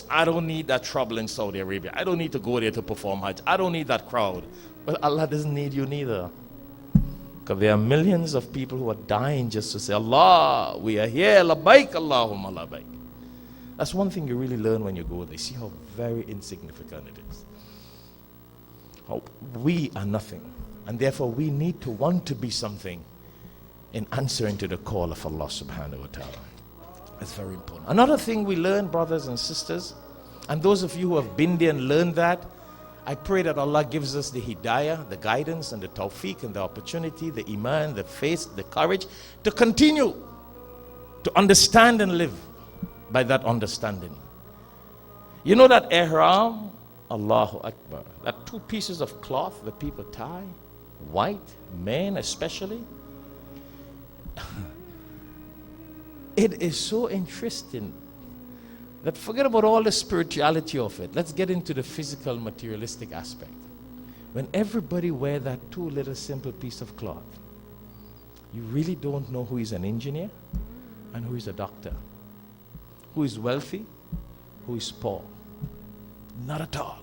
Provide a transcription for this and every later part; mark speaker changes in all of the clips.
Speaker 1: I don't need that trouble in Saudi Arabia. I don't need to go there to perform Hajj. I don't need that crowd. But Allah doesn't need you neither. Because there are millions of people who are dying just to say, Allah, we are here, labbaik, Allahumma labbaik. That's one thing you really learn when you go there. See how very insignificant it is. How we are nothing. And therefore we need to want to be something in answering to the call of Allah subhanahu wa ta'ala. That's very important. Another thing we learn, brothers and sisters, and those of you who have been there and learned that, I pray that Allah gives us the hidayah, the guidance and the tawfiq and the opportunity, the iman, the faith, the courage to continue to understand and live by that understanding. You know that ihram, Allahu Akbar, that two pieces of cloth that people tie, white, men especially, it is so interesting that forget about all the spirituality of it. Let's get into the physical, materialistic aspect. When everybody wear that two little simple piece of cloth, you really don't know who is an engineer and who is a doctor, who is wealthy, who is poor. Not at all.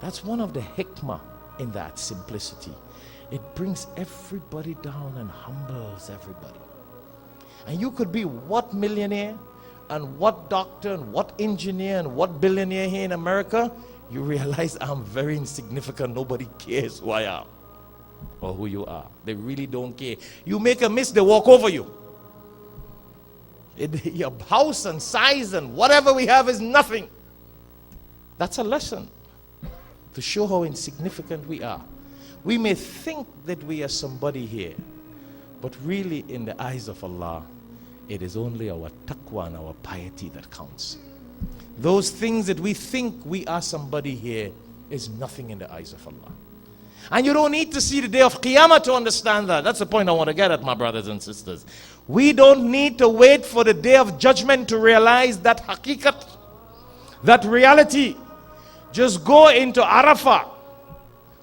Speaker 1: That's one of the hikmah in that simplicity. It brings everybody down and humbles everybody. And you could be what millionaire and what doctor and what engineer and what billionaire here in America, you realize I'm very insignificant. Nobody cares who I am or who you are. They really don't care. You make a miss, they walk over you. Your house and size and whatever we have is nothing. That's a lesson to show how insignificant we are. We may think that we are somebody here, but really in the eyes of Allah, it is only our taqwa and our piety that counts. Those things that we think we are somebody here is nothing in the eyes of Allah. And you don't need to see the day of Qiyamah to understand that. That's the point I want to get at, my brothers and sisters. We don't need to wait for the day of judgment to realize that haqiqat, that reality. Just go into Arafat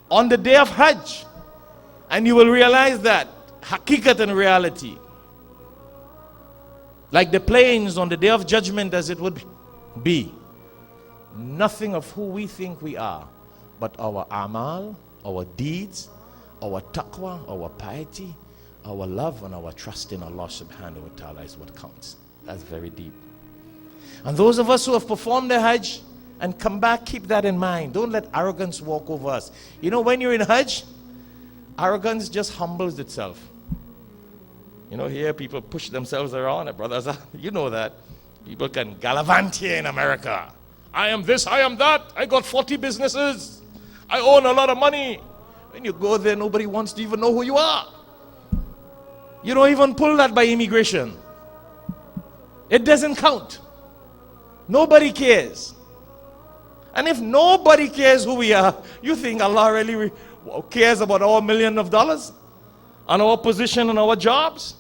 Speaker 1: on the day of Hajj and you will realize that haqiqat and reality. Like the plains on the day of judgment as it would be. Nothing of who we think we are, but our amal, our deeds, our taqwa, our piety, our love and our trust in Allah subhanahu wa ta'ala is what counts. That's very deep. And those of us who have performed the Hajj and come back, keep that in mind. Don't let arrogance walk over us. You know, when you're in Hajj, arrogance just humbles itself. You know, here people push themselves around, brothers. You know that. People can gallivant here in America. I am this, I am that. I got 40 businesses. I own a lot of money. When you go there, nobody wants to even know who you are. You don't even pull that by immigration. It doesn't count. Nobody cares. And if nobody cares who we are, you think Allah really cares about our $1 million and our position and our jobs?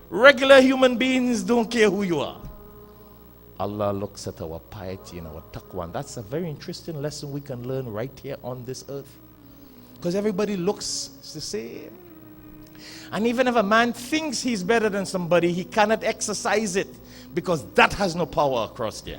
Speaker 1: Regular human beings don't care who you are. Allah looks at our piety and our taqwa, and that's a very interesting lesson we can learn right here on this earth. Because everybody looks the same. And even if a man thinks he's better than somebody, he cannot exercise it because that has no power across there.